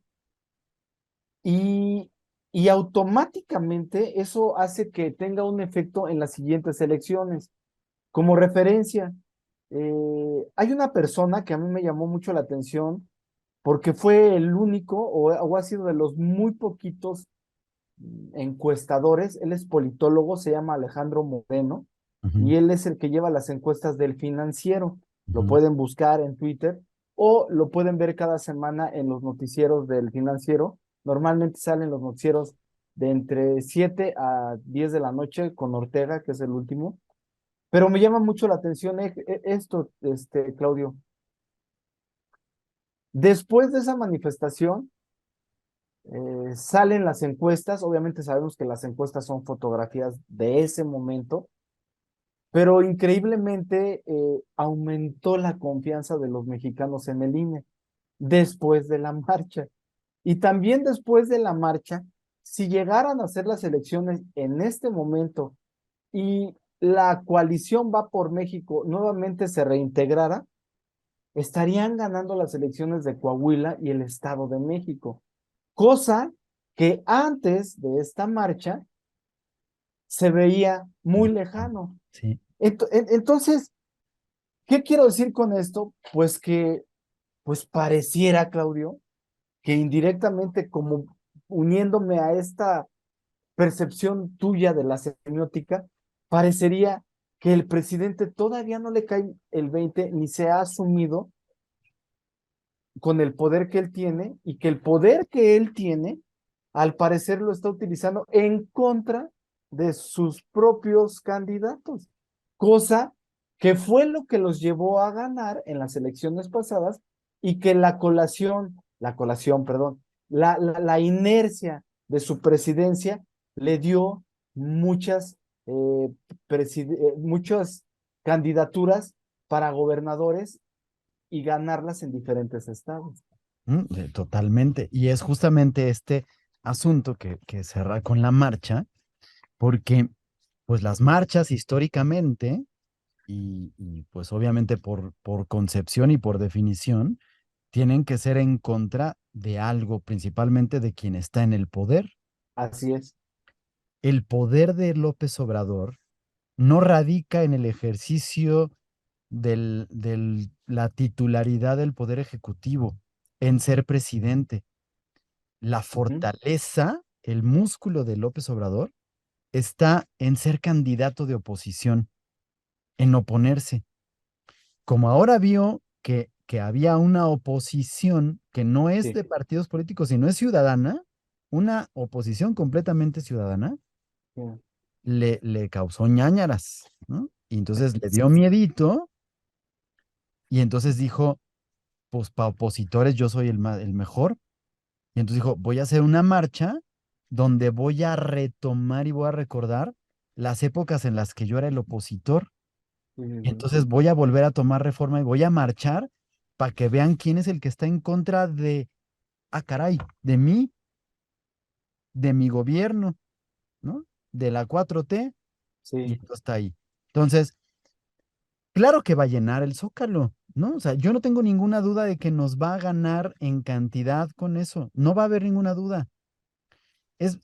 Y, y automáticamente eso hace que tenga un efecto en las siguientes elecciones. Como referencia, hay una persona que a mí me llamó mucho la atención porque fue el único o ha sido de los muy poquitos encuestadores. Él es politólogo, se llama Alejandro Moreno Ujú, y él es el que lleva las encuestas del Financiero. Lo ujú, pueden buscar en Twitter o lo pueden ver cada semana en los noticieros del Financiero. Normalmente salen los noticieros de entre 7 a 10 de la noche con Ortega, que es el último. Pero me llama mucho la atención esto, Claudio. Después de esa manifestación, salen las encuestas. Obviamente sabemos que las encuestas son fotografías de ese momento, pero increíblemente aumentó la confianza de los mexicanos en el INE después de la marcha. Y también después de la marcha, si llegaran a hacer las elecciones en este momento y la coalición Va por México nuevamente se reintegrara, estarían ganando las elecciones de Coahuila y el Estado de México, cosa que antes de esta marcha se veía muy lejano. lejano. Sí. Entonces, ¿qué quiero decir con esto? Pues que, pues pareciera, Claudio, que indirectamente, como uniéndome a esta percepción tuya de la semiótica, parecería que el presidente todavía no le cae el 20 ni se ha asumido con el poder que él tiene y que el poder que él tiene, al parecer lo está utilizando en contra de sus propios candidatos, cosa que fue lo que los llevó a ganar en las elecciones pasadas y que perdón, la inercia de su presidencia le dio muchas, muchas candidaturas para gobernadores y ganarlas en diferentes estados. Totalmente. Y es justamente este asunto que cerra con la marcha, porque pues las marchas históricamente y, pues obviamente por concepción y por definición, tienen que ser en contra de algo, principalmente de quien está en el poder. Así es. El poder de López Obrador no radica en el ejercicio de la titularidad del poder ejecutivo, en ser presidente. La Ujú. fortaleza, el músculo de López Obrador, está en ser candidato de oposición, en oponerse. Como ahora vio que había una oposición que no es Sí, de partidos políticos, sino es ciudadana, una oposición completamente ciudadana, sí. le causó ñáñaras, ¿no? Y entonces le dio miedito y entonces dijo, pues para opositores yo soy el mejor. Y entonces dijo, voy a hacer una marcha donde voy a retomar y voy a recordar las épocas en las que yo era el opositor. Sí, sí, Y sí. entonces voy a volver a tomar Reforma y voy a marchar para que vean quién es el que está en contra de, ah, caray, de mí, de mi gobierno, ¿no? De la 4T, y Sí, esto está ahí. Entonces, claro que va a llenar el Zócalo, ¿no? O sea, yo no tengo ninguna duda de que nos va a ganar en cantidad con eso. No va a haber ninguna duda.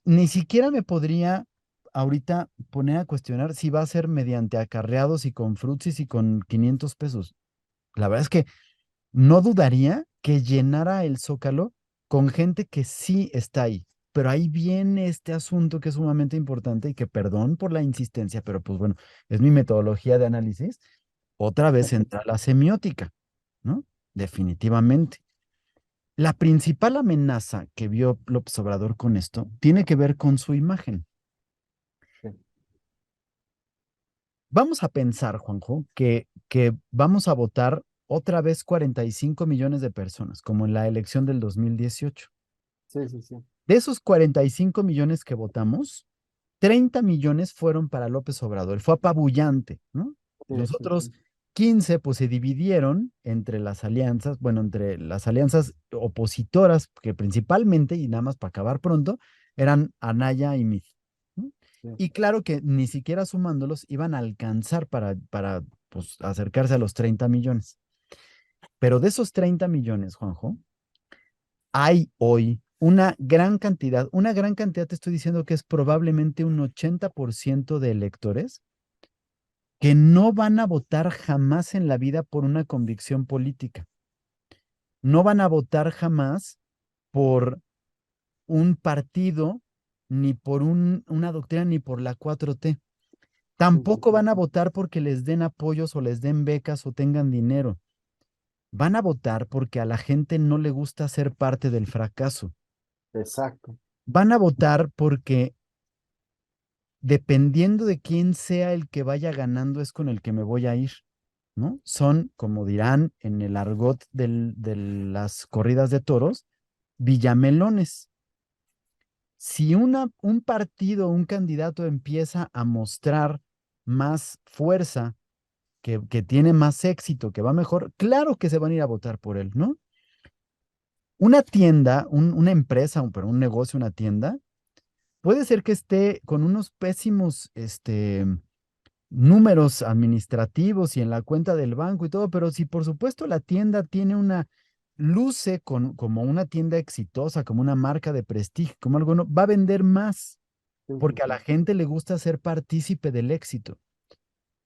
Ni siquiera me podría ahorita poner a cuestionar si va a ser mediante acarreados y con frutsis y con 500 pesos. La verdad es que no dudaría que llenara el Zócalo con gente que sí está ahí. Pero ahí viene este asunto que es sumamente importante y que perdón por la insistencia, pero pues bueno, es mi metodología de análisis. Otra vez entra la semiótica, ¿no? Definitivamente. La principal amenaza que vio López Obrador con esto tiene que ver con su imagen. Sí, Vamos a pensar, Juanjo, que vamos a votar otra vez 45 millones de personas, como en la elección del 2018. sí, sí, sí, De esos 45 millones que votamos, 30 millones fueron para López Obrador. Fue apabullante, ¿no? sí, Los sí, otros sí, 15 pues se dividieron entre las alianzas, bueno, entre las alianzas opositoras, que principalmente, y nada más para acabar pronto, eran Anaya y Mid, ¿no? sí, Y claro que ni siquiera sumándolos iban a alcanzar para pues, acercarse a los 30 millones. Pero de esos 30 millones, Juanjo, hay hoy una gran cantidad, te estoy diciendo que es probablemente un 80% de electores que no van a votar jamás en la vida por una convicción política. No van a votar jamás por un partido, ni por una doctrina, ni por la 4T. sí, sí, Tampoco sí. van a votar porque les den apoyos o les den becas o tengan dinero. Van a votar porque a la gente no le gusta ser parte del fracaso. Exacto. Van a votar porque dependiendo de quién sea el que vaya ganando es con el que me voy a ir, ¿no? Son, como dirán en el argot de las corridas de toros, villamelones. Si un partido, un candidato empieza a mostrar más fuerza, que tiene más éxito, que va mejor, claro que se van a ir a votar por él, ¿no? Una tienda, una empresa, pero un negocio, una tienda, puede ser que esté con unos pésimos, números administrativos y en la cuenta del banco y todo, pero si por supuesto la tienda tiene luce como una tienda exitosa, como una marca de prestigio, como algo, va a vender más, Sí, sí, porque a la sí, gente le gusta ser partícipe del éxito.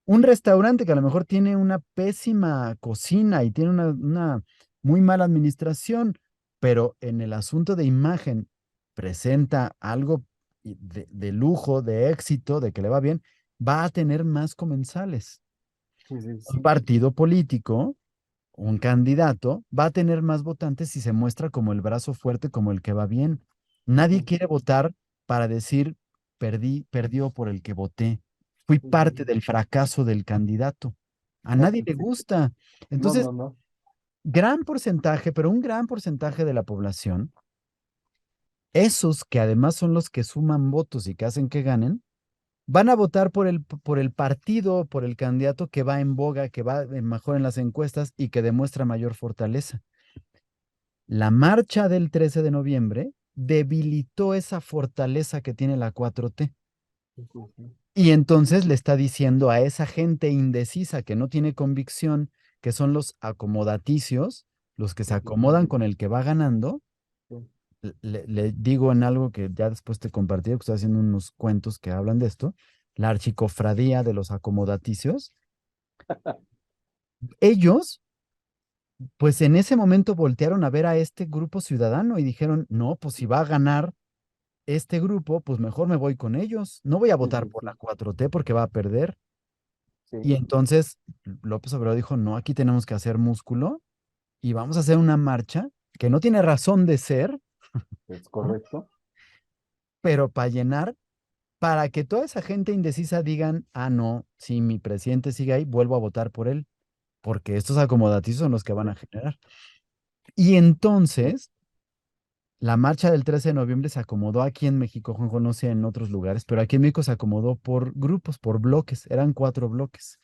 Un restaurante que a lo mejor tiene una pésima cocina y tiene una muy mala administración, pero en el asunto de imagen presenta algo de lujo, de éxito, de que le va bien, va a tener más comensales. sí, sí, Un sí, partido político, un candidato, va a tener más votantes si se muestra como el brazo fuerte, como el que va bien. Nadie sí, quiere votar para decir, perdió por el que voté. Fui sí, sí, parte sí. del fracaso del candidato. A nadie le Sí. gusta. No, Entonces, no, no. gran porcentaje, pero un gran porcentaje de la población, esos que además son los que suman votos y que hacen que ganen, van a votar por el partido, por el candidato que va en boga, que va mejor en las encuestas y que demuestra mayor fortaleza. La marcha del 13 de noviembre debilitó esa fortaleza que tiene la 4T. Sí, sí, sí. Y entonces le está diciendo a esa gente indecisa que no tiene convicción, que son los acomodaticios, los que Sí, se sí, sí, acomodan con el que va ganando. sí. Le digo en algo que ya después te compartí, que estoy haciendo unos cuentos que hablan de esto, la archicofradía de los acomodaticios. Ellos, pues en ese momento voltearon a ver a este grupo ciudadano y dijeron, no, pues si va a ganar este grupo, pues mejor me voy con ellos. No voy a Sí, votar sí, por la sí, 4T porque va a perder. sí, Y entonces López Obrador dijo, no, aquí tenemos que hacer músculo y vamos a hacer una marcha que no tiene razón de ser, es ¿no? correcto. Pero para llenar, para que toda esa gente indecisa digan, ah, no, si mi presidente sigue ahí, vuelvo a votar por él, porque estos acomodatizos son los que van a Sí, generar. Y entonces, la marcha del 13 de noviembre se acomodó aquí en México, Juanjo, no sé en otros lugares, pero aquí en México se acomodó por grupos, por bloques, eran 4 bloques.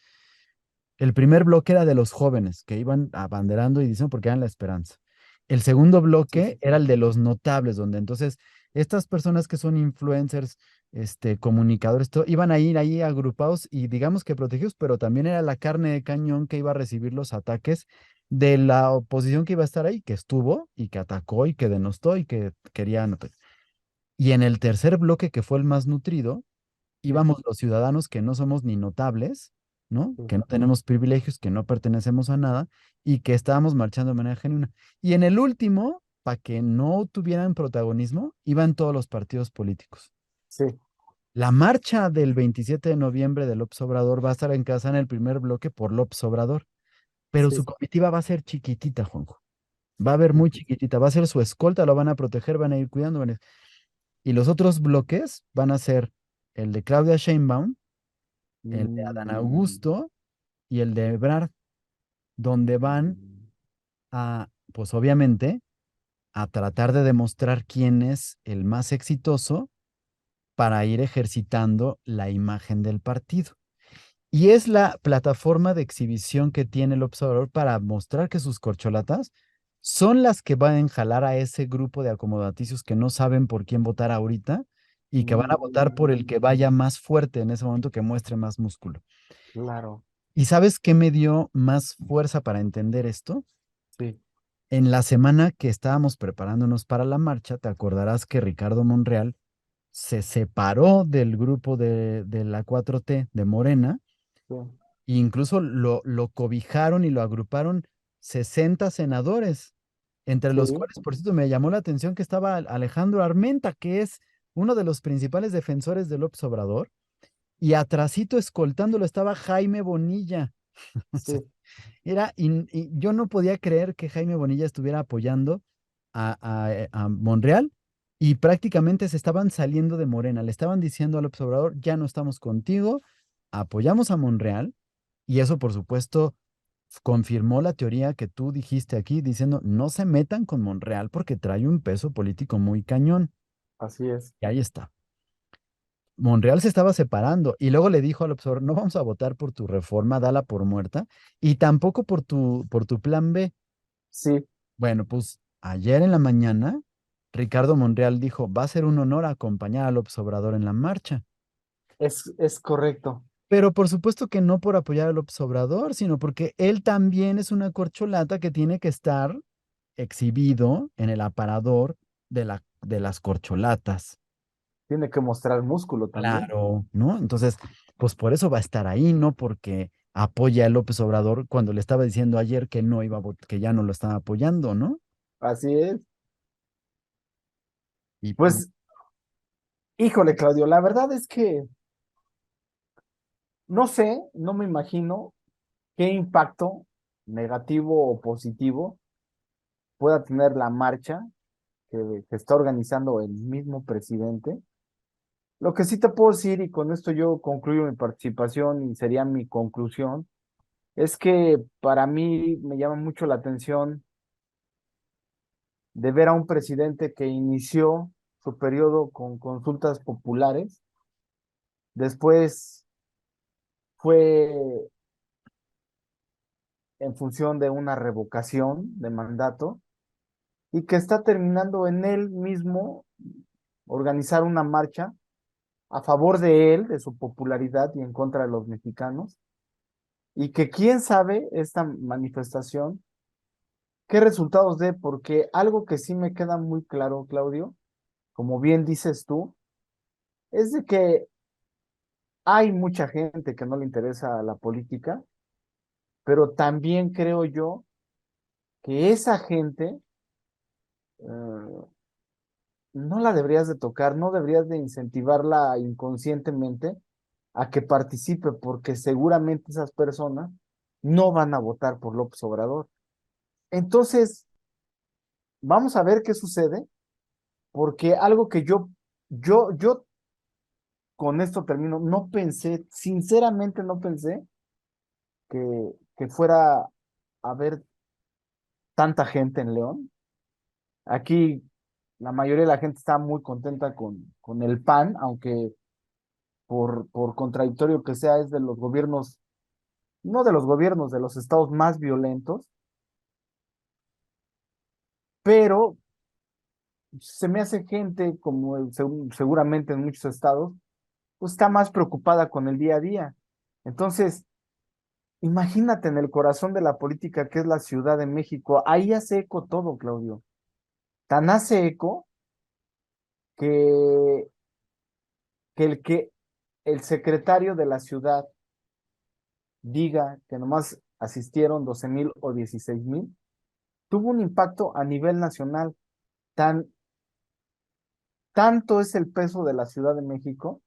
El primer bloque era de los jóvenes que iban abanderando y diciendo porque eran la esperanza. El segundo sí, bloque sí, era sí. el de los notables, donde entonces estas personas que son influencers, comunicadores, iban a ir ahí agrupados y digamos que protegidos, pero también era la carne de cañón que iba a recibir los ataques de la oposición que iba a estar ahí, que estuvo y que atacó y que denostó y que querían. Y en el tercer bloque, que fue el más nutrido, Sí, íbamos los ciudadanos que no somos ni notables, ¿no? sí, Que no tenemos privilegios, que no pertenecemos a nada y que estábamos marchando de manera genuina. Y en el último, para que no tuvieran protagonismo, iban todos los partidos políticos. sí, La marcha del 27 de noviembre de López Obrador va a estar encabezada en el primer bloque por López Obrador, pero sí, su comitiva va a ser chiquitita, Juanjo. Va a haber muy chiquitita, va a ser su escolta, lo van a proteger, van a ir cuidando. Y los otros bloques van a ser el de Claudia Sheinbaum, el de Adán mm, Augusto y el de Ebrard, donde van mm, a, pues obviamente, a tratar de demostrar quién es el más exitoso para ir ejercitando la imagen del partido. Y es la plataforma de exhibición que tiene el observador para mostrar que sus corcholatas son las que van a jalar a ese grupo de acomodaticios que no saben por quién votar ahorita y que van a votar por el que mm, vaya más fuerte en ese momento, que muestre más músculo. claro, ¿Y sabes qué me dio más fuerza para entender esto? sí, En la semana que estábamos preparándonos para la marcha, te acordarás que Ricardo Monreal se separó del grupo de la 4T de Morena sí, e incluso lo cobijaron y lo agruparon 60 senadores, entre sí, los cuales, por cierto, me llamó la atención que estaba Alejandro Armenta, que es uno de los principales defensores de López Obrador, y atrasito escoltándolo estaba Jaime Bonilla. O sea, sí, y yo no podía creer que Jaime Bonilla estuviera apoyando a Monreal y prácticamente se estaban saliendo de Morena. Le estaban diciendo al observador, ya no estamos contigo, apoyamos a Monreal y eso, por supuesto, confirmó la teoría que tú dijiste aquí, diciendo, no se metan con Monreal porque trae un peso político muy cañón. así es. Y ahí está. Monreal se estaba separando y luego le dijo al observador, no vamos a votar por tu reforma, dala por muerta, y tampoco por tu plan B. Sí, Bueno, pues ayer en la mañana, Ricardo Monreal dijo, va a ser un honor acompañar al observador en la marcha. es correcto. Pero por supuesto que no por apoyar al observador, sino porque él también es una corcholata que tiene que estar exhibido en el aparador de las corcholatas. Tiene que mostrar músculo también. Claro, ¿no? Entonces, pues por eso va a estar ahí, no porque apoya a López Obrador cuando le estaba diciendo ayer que no iba a que ya no lo estaba apoyando, ¿no? Así es. Y Pues, híjole, Claudio, la verdad es que no sé, no me imagino qué impacto negativo o positivo pueda tener la marcha que está organizando el mismo presidente. Lo que sí te puedo decir, y con esto yo concluyo mi participación y sería mi conclusión, es que para mí me llama mucho la atención de ver a un presidente que inició su periodo con consultas populares, después fue en función de una revocación de mandato y que está terminando en él mismo organizar una marcha a favor de él, de su popularidad y en contra de los mexicanos, y que quién sabe esta manifestación, qué resultados dé, porque algo que sí me queda muy claro, Claudio, como bien dices tú, es de que hay mucha gente que no le interesa la política, pero también creo yo que esa gente no la deberías de tocar, no deberías de incentivarla inconscientemente a que participe, porque seguramente esas personas no van a votar por López Obrador. Entonces, vamos a ver qué sucede, porque algo que yo con esto termino, no pensé, sinceramente no pensé que fuera a haber tanta gente en León. Aquí la mayoría de la gente está muy contenta con el PAN, aunque por contradictorio que sea, es de los gobiernos, no de los gobiernos, de los estados más violentos, pero se me hace gente, como seguramente en muchos estados, pues está más preocupada con el día a día. Entonces, imagínate en el corazón de la política que es la Ciudad de México, ahí hace eco todo, Claudio. Tan hace eco que, que el secretario de la ciudad diga que nomás asistieron 12,000 o 16,000, tuvo un impacto a nivel nacional. Tan, tanto es el peso de la Ciudad de México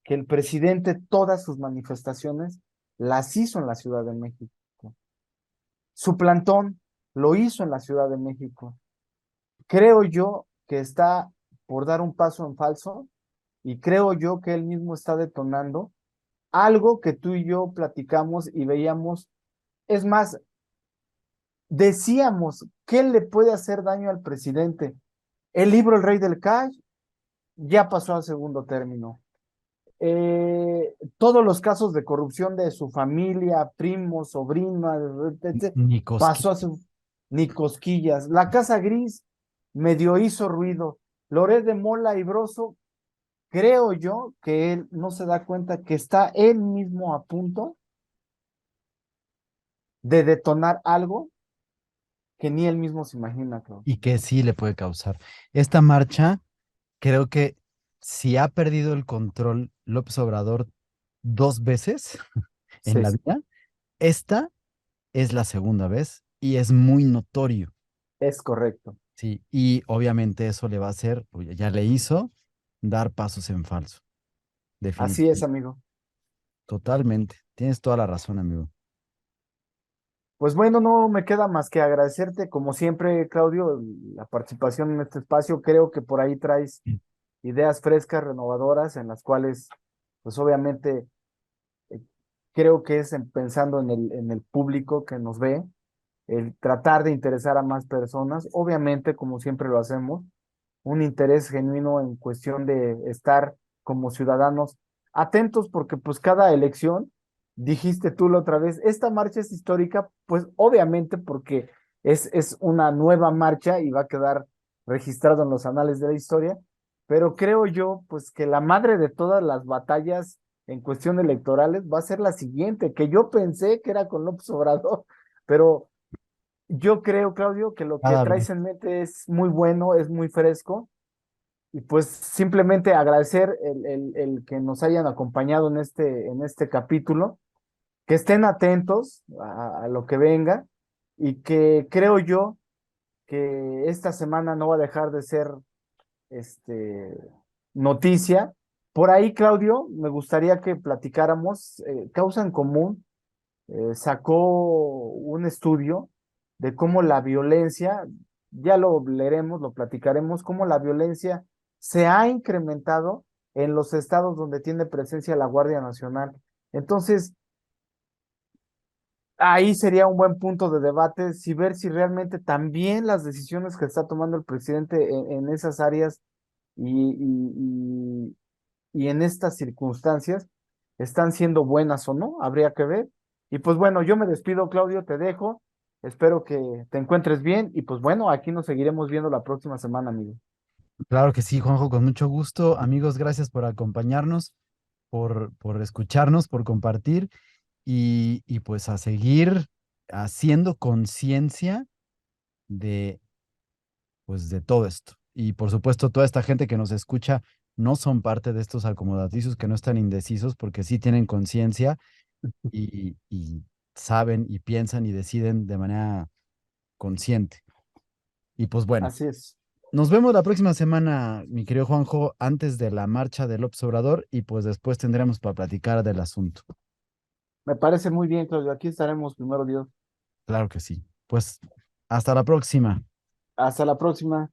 que el presidente todas sus manifestaciones las hizo en la Ciudad de México. Su plantón lo hizo en la Ciudad de México. Creo yo que está por dar un paso en falso y creo yo que él mismo está detonando algo que tú y yo platicamos y veíamos. Es más, decíamos, ¿qué le puede hacer daño al presidente? El libro El Rey del Cash ya pasó al segundo término. Todos los casos de corrupción de su familia, primos, sobrinos, Ni pasó a cosquillas. su, ni cosquillas. La Casa Gris medio hizo ruido. Loret de Mola y Broso, creo yo que él no se da cuenta que está él mismo a punto de detonar algo que ni él mismo se imagina, creo. Y que sí le puede causar. Esta marcha, creo que si ha perdido el control López Obrador 2 veces en Sí, la vida, esta es la segunda vez y es muy notorio. es correcto. Sí, y obviamente eso le va a hacer, o ya le hizo, dar pasos en falso, Así es, definitivamente. amigo. Totalmente. Tienes toda la razón, amigo. Pues bueno, no me queda más que agradecerte, como siempre, Claudio, la participación en este espacio. Creo que por ahí traes ideas frescas, renovadoras, en las cuales, pues obviamente, eh, creo que es pensando en el público que nos ve, el tratar de interesar a más personas, obviamente, como siempre lo hacemos, un interés genuino en cuestión de estar como ciudadanos atentos, porque pues cada elección, dijiste tú la otra vez, esta marcha es histórica, pues obviamente porque es una nueva marcha y va a quedar registrado en los anales de la historia, pero creo yo pues que la madre de todas las batallas en cuestión electorales va a ser la siguiente, que yo pensé que era con López Obrador, pero yo creo, Claudio, que lo que Cada traes vez. en mente es muy bueno, es muy fresco y pues simplemente agradecer el que nos hayan acompañado en este capítulo, que estén atentos a lo que venga y que creo yo que esta semana no va a dejar de ser este, noticia. Por ahí, Claudio, me gustaría que platicáramos, Causa en Común sacó un estudio de cómo la violencia, ya lo leeremos, lo platicaremos, cómo la violencia se ha incrementado en los estados donde tiene presencia la Guardia Nacional. Entonces, ahí sería un buen punto de debate, si ver si realmente también las decisiones que está tomando el presidente en esas áreas y, y en estas circunstancias están siendo buenas o no, habría que ver. Y pues bueno, yo me despido, Claudio, te dejo. Espero que te encuentres bien y pues bueno, aquí nos seguiremos viendo la próxima semana, amigo. Claro que sí, Juanjo, con mucho gusto. Amigos, gracias por acompañarnos, por escucharnos, por compartir y pues a seguir haciendo conciencia de, pues, de todo esto. Y por supuesto, toda esta gente que nos escucha no son parte de estos acomodaticios que no están indecisos porque sí tienen conciencia y saben y piensan y deciden de manera consciente. Y pues bueno. Así es. Nos vemos la próxima semana, mi querido Juanjo, antes de la marcha del López Obrador y pues después tendremos para platicar del asunto. Me parece muy bien, Claudio. Aquí estaremos, primero Dios. Claro que sí. Pues hasta la próxima. Hasta la próxima.